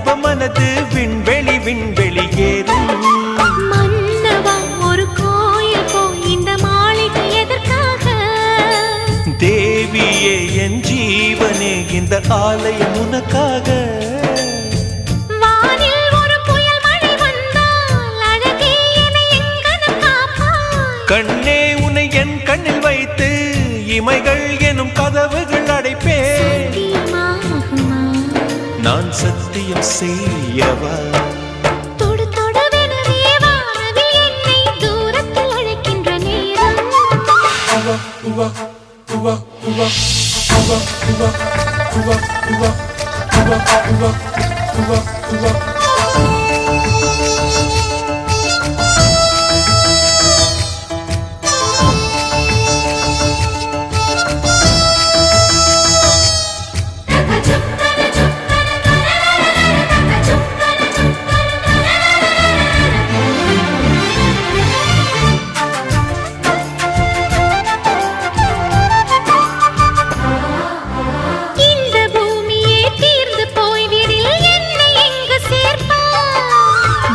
வாலிப மனது விண்வெளி விண்வெளி ஏறும். மன்னவா ஒரு கோயில் போய் இந்த மாளிகை எதற்காக? தேவியே என் ஜீவனே இந்த ஆலயம் உனக்காக. கண்ணே உன்னை என் கண்ணில் வைத்து இமைகள் எனும் கதவுகள் அடைப்பேன். நான் சத்தியம் செய்யவா? தொடு தொடுவெனவே வானவில் என்னை தூரத்தில் அழைக்கின்ற நேரம்.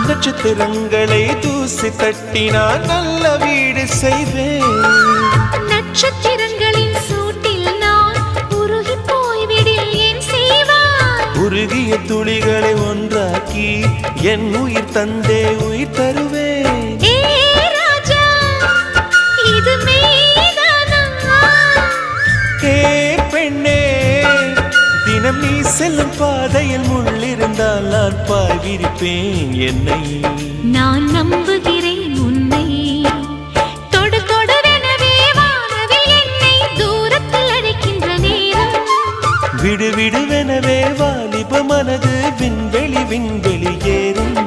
நட்சத்திரங்களை தூசி தட்டினால் நல்ல வீடு செய்வேன். நட்சத்திரங்களின் சூட்டில் நான் உருகி போய்விடில் என் செய்வார். உருகிய துளிகளை ஒன்றாக்கி என் உயிர் தந்தே உயிர் தருவேன். ஏ ராஜா இது மெய்தானா? ஏ பெண்ணே தினம் நீ செல்லும் பாதையில் முள்ளிருந்தால் நான் பாய்விரிப்பேன் என்னை. நான் நம்புகிறேன் உன்னை. தொடு தொடுவெனவே வானவில் என்னை தூரத்தில் அழைக்கின்ற நேரம். விடு விடுவெனவே வாலிப மனது விண்வெளி விண்வெளி ஏறும்.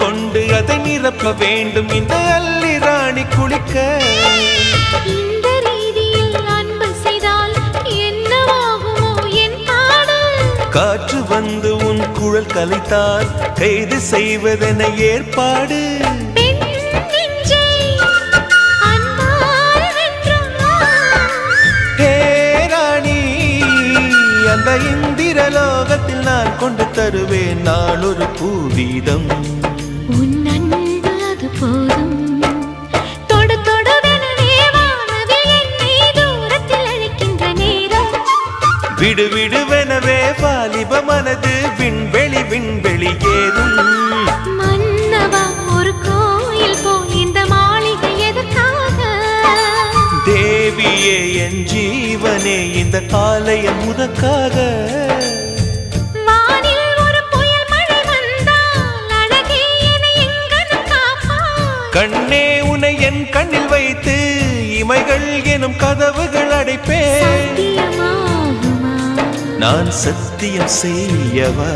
கொண்டு அதை நிரப்ப வேண்டும் இந்த அல்லி ராணி குளிக்க. இந்த ரீதியில் அன்பு செய்தால் என்னவாகுமோ என் பாடு? காற்று வந்து உன் குழல் கலைத்தால் கைது செய்வதென ஏற்பாடு. அந்த இந்திரலோகத்தில் நான் கொண்டு தருவேன் நான் ஒரு பூவீதம். உன் அன்பு அது போதும். தொடு தொடுவெனவே வானவில் என்னை தூரத்தில் அழைக்கின்ற நேரம். விடு விடுவெனவே வாலிப மனது விண்வெளி விண்வெளி ஏறும். மன்னவா ஒரு கோயில் போய் இந்த மாளிகை எதற்காக? தேவியே என் ஜீவனே இந்த ஆலயம் உனக்காக. கண்ணே உன்னை என் கண்ணில் வைத்து இமைகள் எனும் கதவுகள் அடைப்பேன். நான் சத்தியம் செய்யவா?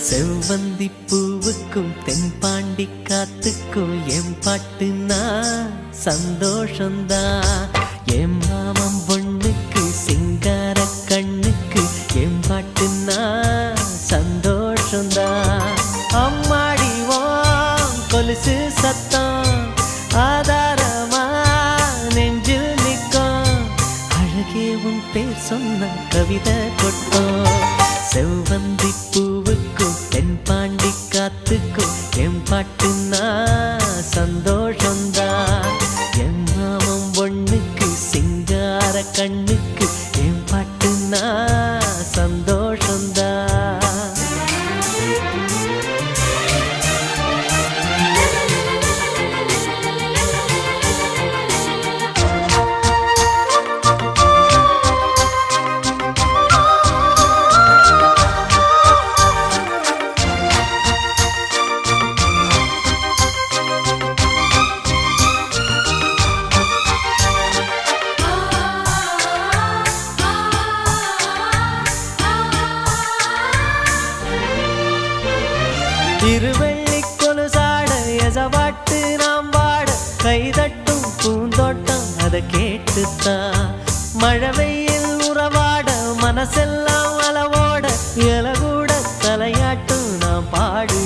செவ்வந்தி பூவுக்கும் தென்பாண்டி காத்துக்கும் என் பாட்டுனா சந்தோஷந்தான். என் மாமன் பொண்ணுக்கு சிங்கார கண்ணுக்கு என் பாட்டுனா சந்தோஷந்தான். அம்மாடிவோம் கொலுசு சத்தம் ஆதாரமா நெஞ்சில் நிற்கும். அழகே உன் பேர் சொன்ன கவிதை கொட்டும். செவ்வந்தி பூவுக்கும் தென் பாண்டி காத்துக்கும் என் பாட்டுனா சந்தோஷந்தான். என் மாமன் பொண்ணுக்கு சிங்கார கண்ணுக்கு என் பாட்டுனா சந்தோஷந்தான். திருவள்ளி கொலுசாட எசவாட்டு நாம் வாட கைதட்டும் பூந்தோட்டம் அதை கேட்டுத்தான். மழை வெயில் உறவாட மனசெல்லாம் அளவோட இலகூட தலையாட்டும் நாம் பாடு